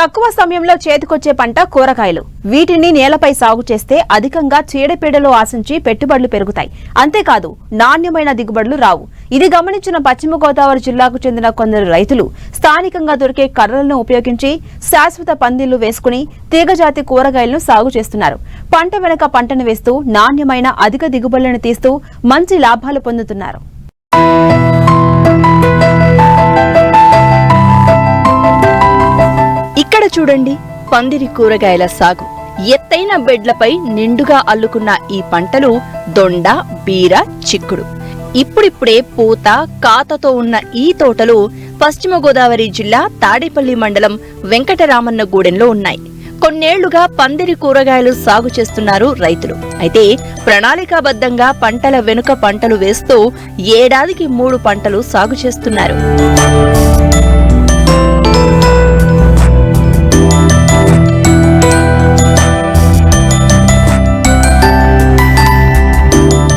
తక్కువ సమయంలో చేతికొచ్చే పంట కూరగాయలు. వీటిని నేలపై సాగు చేస్తే అధికంగా చీడపీడలు ఆశించి పెట్టుబడులు పెరుగుతాయి. అంతేకాదు నాణ్యమైన దిగుబడులు రావు. ఇది గమనించిన పశ్చిమ గోదావరి జిల్లాకు చెందిన కొందరు రైతులు స్థానికంగా దొరికే కర్రలను ఉపయోగించి శాశ్వత పందిళ్లు వేసుకుని తీగజాతి కూరగాయలను సాగు చేస్తున్నారు. పంట వెనుక పంటను వేస్తూ నాణ్యమైన అధిక దిగుబడులను తీస్తూ మంచి లాభాలు పొందుతున్నారు. ఇక్కడ చూడండి, పందిరి కూరగాయల సాగు. ఎత్తైన బెడ్లపై నిండుగా అల్లుకున్న ఈ పంటలు దొండ, బీర, చిక్కుడు. ఇప్పుడిప్పుడే పూత, కాతతో ఉన్న ఈ తోటలు పశ్చిమ గోదావరి జిల్లా తాడేపల్లి మండలం వెంకటరామన్నగూడెంలో ఉన్నాయి. కొన్నేళ్లుగా పందిరి కూరగాయలు సాగు చేస్తున్నారు రైతులు. అయితే ప్రణాళికాబద్ధంగా పంటల వెనుక పంటలు వేస్తూ ఏడాదికి 3 పంటలు సాగు చేస్తున్నారు.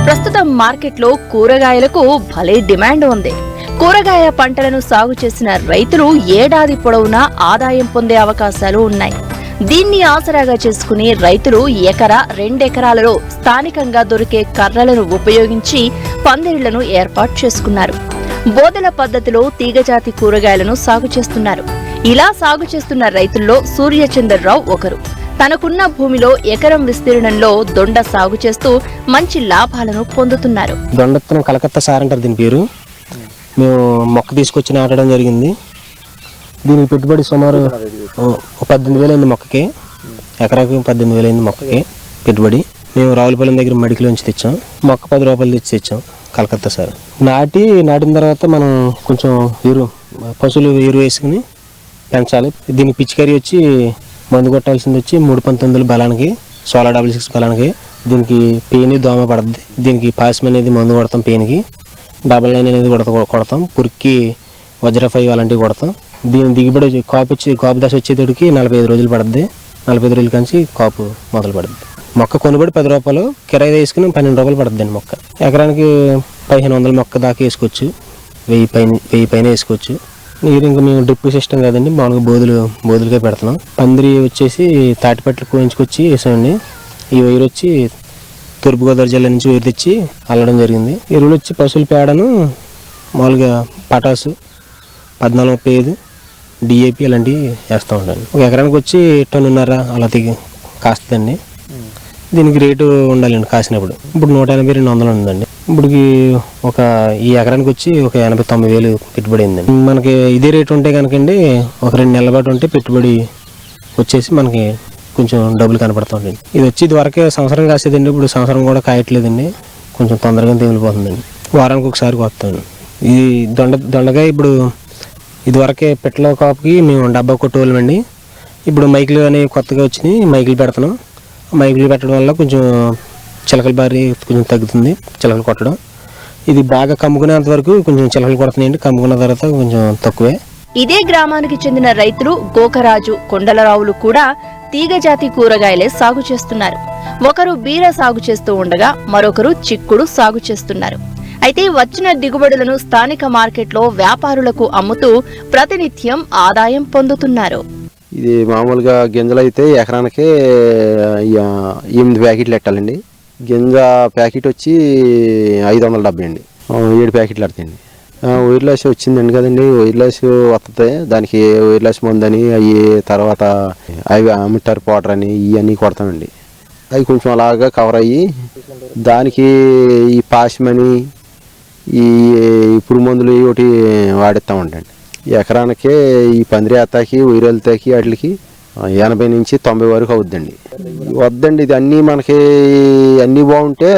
ప్రస్తుతం మార్కెట్లో కూరగాయలకు భలే డిమాండ్ ఉంది. కూరగాయ పంటలను సాగు చేసిన రైతులు ఏడాది పొడవునా ఆదాయం పొందే అవకాశాలు ఉన్నాయి. దీన్ని ఆసరాగా చేసుకుని రైతులు 1-2 ఎకరాలలో స్థానికంగా దొరికే కర్రలను ఉపయోగించి పందిళ్లను ఏర్పాటు చేసుకున్నారు. బోదెల పద్ధతిలో తీగజాతి కూరగాయలను సాగు చేస్తున్నారు. ఇలా సాగు చేస్తున్న రైతుల్లో సూర్యచంద్రరావు ఒకరు. తనకున్న భూమిలో ఎకరం విస్తీర్ణంలో దొండ సాగు చేస్తూ మంచి లాభాలను పొందుతున్నారు. దొండ కలకత్తా సార్ అంటారు దీని పేరు. మేము మొక్క తీసుకొచ్చి నాటడం జరిగింది. దీనికి పెట్టుబడి సుమారు 18,000 అయింది మొక్కకి. ఎకరాకి 18,000 అయింది మొక్కకి పెట్టుబడి. మేము రావులపాలెం దగ్గర మడికిలోంచి తెచ్చాం. మొక్క 10 రూపాయలు తెచ్చి తెచ్చాం కలకత్తా సార్. నాటిన తర్వాత మనం కొంచెం పశువులు ఎరువు వేసుకుని పెంచాలి. దీనికి పిచికారీ వచ్చి మందు కొట్టాల్సింది వచ్చి 319 బలానికి, 1666 బలానికి. దీనికి పెయిన్ దోమ పడుతుంది. దీనికి పాసిమ్ అనేది మందు కొడతాం. పెయిన్కి 99 అనేది కొడతాం. పురికి వజ్రఫైవ్ అలాంటివి కొడతాం. దీని దిగుబడి కాపు దశ వచ్చేటోడికి 45 రోజులు పడుతుంది. 45 రోజుల కంచి కాపు మొదలు పడుతుంది. మొక్క కొనుబడి 10 రూపాయలు, కిరాయి వేసుకుని 12 రూపాయలు పడుతుంది అండి. మొక్క ఎకరానికి 1500 మొక్క దాకా వేసుకోవచ్చు. 1000 పైన వేసుకోవచ్చు. నీరు ఇంకా మేము డ్రిప్ సిస్టమ్ కదండి, మామూలుగా బోధులుగా పెడుతున్నాం. పందిరి వచ్చేసి తాటిపట్లు కోయించుకొచ్చి వేసామండి. ఈ వైరు వచ్చి తూర్పుగోదావరి జిల్లా నుంచి వైరు తెచ్చి అల్లడం జరిగింది. ఎరువులు వచ్చి పశువుల పేడను మామూలుగా పటాసు 1435 DAP అలాంటివి వేస్తూ ఉంటాను. ఒక ఎకరానికి వచ్చి 1.5 టన్ను అలా కాస్తుందండి. దీనికి రేటు ఉండాలండి కాసినప్పుడు. ఇప్పుడు 180-200 ఉందండి. ఇప్పటికి ఈ ఎకరానికి వచ్చి ఒక 80,000-90,000 పెట్టుబడి అయిందండి. మనకి ఇదే రేటు ఉంటే కనుకండి ఒక 2 నెలల పాటు ఉంటే పెట్టుబడి వచ్చేసి మనకి కొంచెం డబ్బులు కనపడుతుందండి. ఇది వరకే సంవత్సరం కాసేదండి. ఇప్పుడు సంవత్సరం కూడా కాయట్లేదండి. కొంచెం తొందరగా తెగిలిపోతుందండి. వారానికి ఒకసారి కొత్తాను. ఈ దొండకాయ ఇప్పుడు ఇదివరకే పెట్టల కాపుకి మేము డబ్బా కొట్టేవాళ్ళమండి. ఇప్పుడు మైకులు అనేవి కొత్తగా వచ్చినాయి. మైకులు పెడుతున్నాం. మైకులు పెట్టడం వల్ల కొంచెం చిలకల బారి కొంచెం తగ్గుతుంది. చిలకలు కొట్టడం ఇది బాగా కమ్ముకునేంత వరకు కొంచెం చిలకలు కొడుతున్నాయండి. కమ్ముకున్న తర్వాత కొంచెం తక్కువే. ఇదే గ్రామానికి చెందిన రైతులు గోకరాజు, కొండలరావులు కూడా తీగజాతి కూరగాయలే సాగు చేస్తున్నారు. ఒకరు బీర సాగు చేస్తూ ఉండగా మరొకరు చిక్కుడు సాగు చేస్తున్నారు. అయితే వచ్చిన దిగుబడులను స్థానిక మార్కెట్లో వ్యాపారులకు అమ్ముతూ ప్రతినిత్యం ఆదాయం పొందుతున్నారు. ఇది మామూలుగా గింజలు అయితే ఎకరానికి 8 ప్యాకెట్లు పెట్టాలండి. గింజ ప్యాకెట్ వచ్చి 570 అండి. 7 ప్యాకెట్లు పడతాయండి. వైర్లెస్ వచ్చిందండి కదండి. వైర్లెస్ వస్తుంది. దానికి వైర్లెస్ మందని అవి తర్వాత అవి అమిటర్ పౌడర్ అని ఇవన్నీ కొడతామండి. అవి కొంచెం అలాగా కవర్ అయ్యి దానికి ఈ పాసిమని ఈ పురుగు మందులు ఒకటి వాడిస్తామంటండి. ఎకరానికి ఈ పందిరి ఎత్తాకి వైరెళ్తాకి వాటికి 80 నుంచి 90 వరకు అవుద్దండి. వద్దండి ఇది అన్నీ మనకి అన్నీ బాగుంటే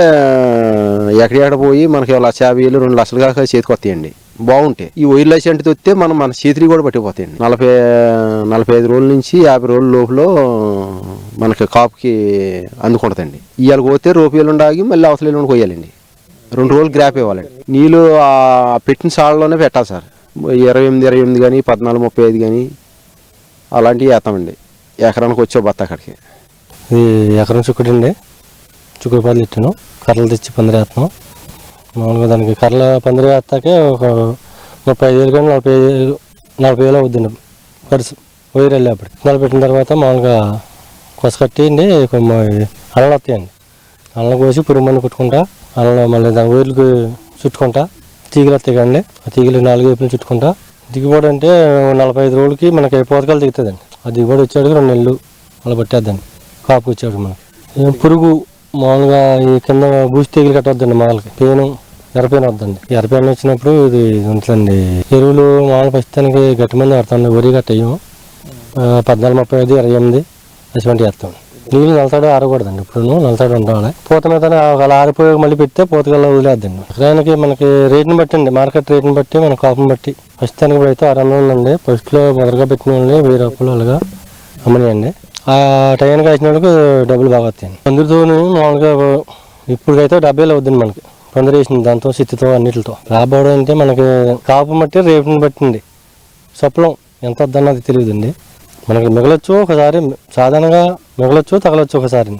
ఎక్కడెక్కడ పోయి మనకి 1,50,000 2 లక్షలు దాకా చేతికి వస్తాయండి బాగుంటాయి. ఈ వైర్లెస్ అంటే వస్తే మన చేతికి కూడా పట్టిపోతాయండి. 45 రోజుల నుంచి 50 రోజుల లోపల మనకి కాపుకి అందుకుంటుందండి. ఇవాళ పోతే రూపాయలు ఉండాగి మళ్ళీ అవసరం కొయ్యాలండి. 2 రోజులు గ్రాప్ ఇవ్వాలండి. నీళ్ళు పెట్టిన సాళ్ళలోనే పెట్టాలి సార్. 28 కానీ 14-35 కానీ అలాంటివి వేస్తామండి. ఎకరానికి వచ్చే బత్త అక్కడికి. ఇది ఎకరం చిక్కుడు అండి. చిక్కుడు పాలు ఇచ్చాను. కర్రలు తెచ్చి పందిరి వేస్తున్నాం. మామూలుగా దానికి కర్రల పందిరి వేస్తాకే ఒక 35,000 కానీ 40,000 అవుద్దండి ఖర్చు. వైర్ వెళ్ళేప్పుడు విత్తనాలు పెట్టిన తర్వాత మామూలుగా కొస కట్టేయండి అలలు వస్తాయండి. అల్లం కోసి పురుగు మందు కొట్టుకుంటా అల్లం మళ్ళీ దాని వైర్లకు చుట్టుకుంటా తీగలు వస్తాయి కదండి. ఆ తీగలు 4 వైపులు చుట్టుకుంటా దిగుబడి అంటే 45 రోజులకి మనకి పోతకాలు దిగుతుందండి. ఆ దిగుబడి వచ్చాడు 2 నెలలు అలా పట్టేద్దండి. కాపు వచ్చాడు మనకి. పురుగు మామూలుగా ఈ కింద బూసి తీగలు కట్టవద్దండి. మామూలుగా పేను ఎర్రపేను వద్దండి. ఎర్రపేను వచ్చినప్పుడు ఇది ఉంటుందండి. ఎరువులు మామూలు ప్రస్తుతానికి గట్టి మంది ఆడుతుంది. వరి గట్ట అయ్యాము 14, 35, 28 అటువంటి వేస్తాం. నీళ్ళు నలతాడు ఆరకూడదండి. ఇప్పుడు నలతాడు ఉండాలి. పూత మీద అలా ఆరిపోయి మళ్ళీ పెడితే పూతకల్లా వదిలేద్దండి. ఎకరానికి మనకి రేటుని బట్టి అండి, మార్కెట్ రేటుని బట్టి మన కాపుని బట్టి. ప్రస్తుతానికి ఇప్పుడు అయితే 600 ఉందండి. ఫస్ట్లో మొదలుగా పెట్టిన వాళ్ళని 1000 రూపాయలు అలాగా అమ్మనియండి. ఆ టైంకి వేసిన వాళ్ళకి డబ్బులు బాగా వస్తాయండి. పందిరితో మామూలుగా ఇప్పుడైతే 70,000 అవుద్దండి మనకి. పందిరి వేసింది దాంతో సిత్తుతో అన్నిటితో. రాబోవడం అంటే మనకి కాపు బట్టి రేటుని బట్టింది. సప్లం ఎంత వద్దన్నది తెలియదండి. మనకి మిగలొచ్చు ఒకసారి, సాధారణంగా మిగలొచ్చు తగలొచ్చు ఒకసారి.